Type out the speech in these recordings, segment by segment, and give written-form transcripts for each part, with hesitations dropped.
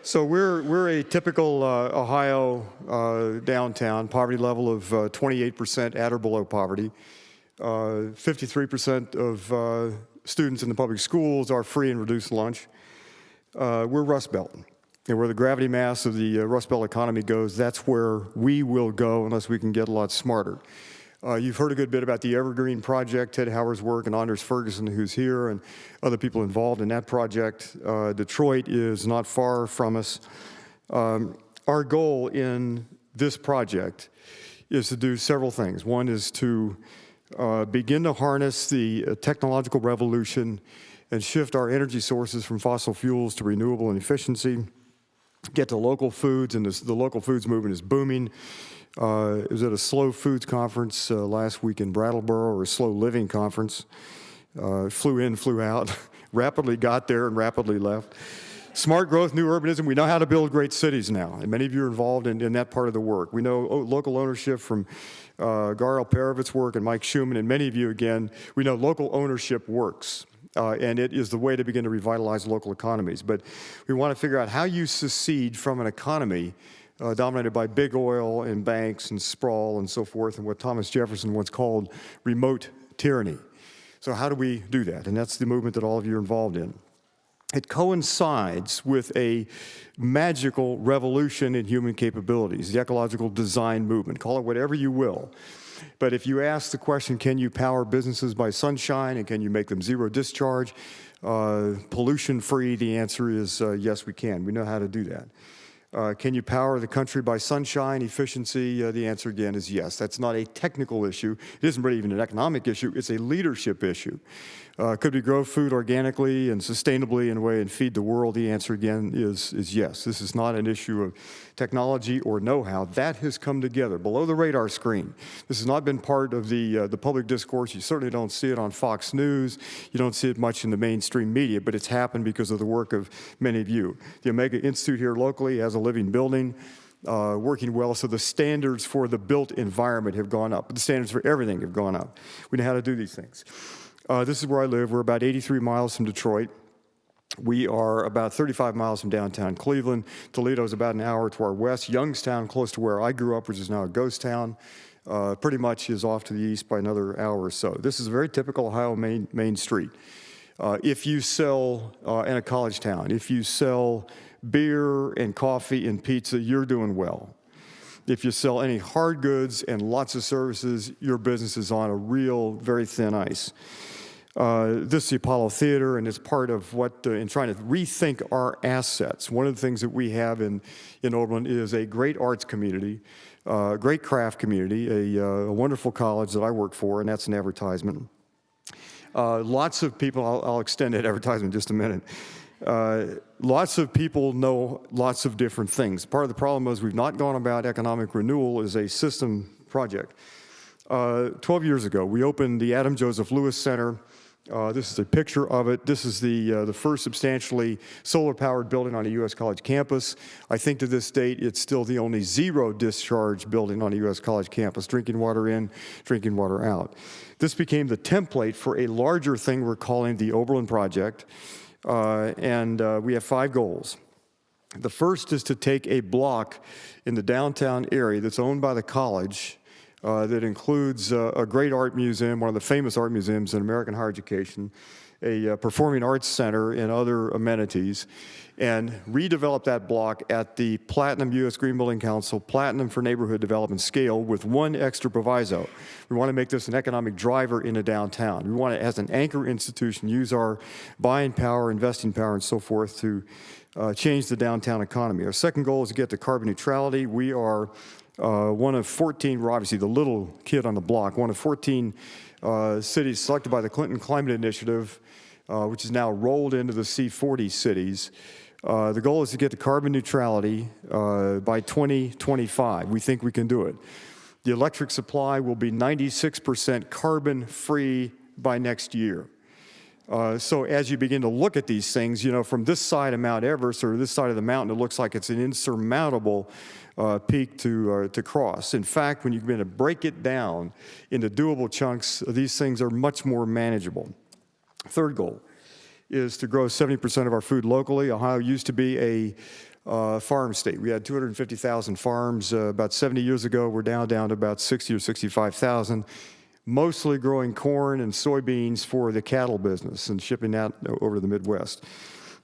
So we're a typical Ohio downtown, poverty level of 28% at or below poverty. 53% of students in the public schools are free and reduced lunch. We're Rust Belt. And where the gravity mass of the Rust Belt economy goes, that's where we will go unless we can get a lot smarter. You've heard a good bit about the Evergreen Project, Ted Howard's work, and Anders Ferguson, who's here, and other people involved in that project. Detroit is not far from us. Our goal in this project is to do several things. One is to begin to harness the technological revolution and shift our energy sources from fossil fuels to renewable and efficiency, get to local foods, and the local foods movement is booming. I was at a slow foods conference last week in Brattleboro, or a slow living conference. Flew in, flew out, rapidly got there and rapidly left. Smart growth, new urbanism, we know how to build great cities now, and many of you are involved in that part of the work. We know local ownership from Garl Paravitz's work and Mike Schumann, and many of you, again, we know local ownership works. And it is the way to begin to revitalize local economies. But we want to figure out how you secede from an economy dominated by big oil and banks and sprawl and so forth, and what Thomas Jefferson once called remote tyranny. So how do we do that? And that's the movement that all of you are involved in. It coincides with a magical revolution in human capabilities, the ecological design movement. Call it whatever you will. But if you ask the question, can you power businesses by sunshine, and can you make them zero discharge, pollution-free, the answer is yes, we can. We know how to do that. Can you power the country by sunshine, efficiency? The answer again is yes. That's not a technical issue. It isn't really even an economic issue. It's a leadership issue. Could we grow food organically and sustainably in a way and feed the world? The answer again is yes. This is not an issue of technology or know-how. That has come together below the radar screen. This has not been part of the public discourse. You certainly don't see it on Fox News. You don't see it much in the mainstream media, but it's happened because of the work of many of you. The Omega Institute here locally has a living building, working well, so the standards for the built environment have gone up. The standards for everything have gone up. We know how to do these things. This is where I live. We're about 83 miles from Detroit. We are about 35 miles from downtown Cleveland. Toledo is about an hour to our west. Youngstown, close to where I grew up, which is now a ghost town, pretty much is off to the east by another hour or so. This is a very typical Ohio main street. If you sell in a college town, if you sell beer and coffee and pizza, you're doing well. If you sell any hard goods and lots of services, your business is on a real, very thin ice. This is the Apollo Theater, and it's part of what, in trying to rethink our assets. One of the things that we have in Oberlin is a great arts community, great craft community, a wonderful college that I work for, and that's an advertisement. Lots of people, I'll extend that advertisement in just a minute. Lots of people know lots of different things. Part of the problem is we've not gone about economic renewal as a system project. 12 years ago, we opened the Adam Joseph Lewis Center. This is a picture of it. This is the first substantially solar-powered building on a U.S. college campus. I think to this date, it's still the only zero-discharge building on a U.S. college campus, drinking water in, drinking water out. This became the template for a larger thing we're calling the Oberlin Project, and we have 5 goals. The first is to take a block in the downtown area that's owned by the college that includes a great art museum, one of the famous art museums in American higher education, a performing arts center, and other amenities, and redevelop that block at the Platinum U.S. Green Building Council, Platinum for Neighborhood Development scale, with one extra proviso. We want to make this an economic driver in a downtown. We want to, as an anchor institution, use our buying power, investing power, and so forth to change the downtown economy. Our second goal is to get to carbon neutrality. We are one of 14, we're obviously the little kid on the block, one of 14 cities selected by the Clinton Climate Initiative, which is now rolled into the C40 cities. The goal is to get to carbon neutrality by 2025. We think we can do it. The electric supply will be 96% carbon-free by next year. So as you begin to look at these things, you know, from this side of Mount Everest or this side of the mountain, it looks like it's an insurmountable peak to cross. In fact, when you begin to break it down into doable chunks, these things are much more manageable. Third goal is to grow 70% of our food locally. Ohio used to be farm state. We had 250,000 farms about 70 years ago. We're down to about 60 or 65,000, mostly growing corn and soybeans for the cattle business and shipping that over to the Midwest.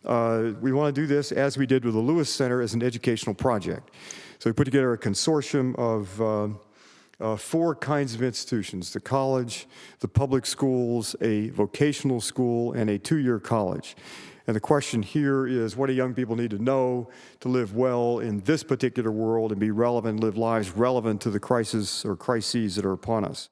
We want to do this, as we did with the Lewis Center, as an educational project. So we put together a consortium of 4 kinds of institutions: the college, the public schools, a vocational school, and a 2-year college. And the question here is, what do young people need to know to live well in this particular world and be relevant, live lives relevant to the crises or crises that are upon us?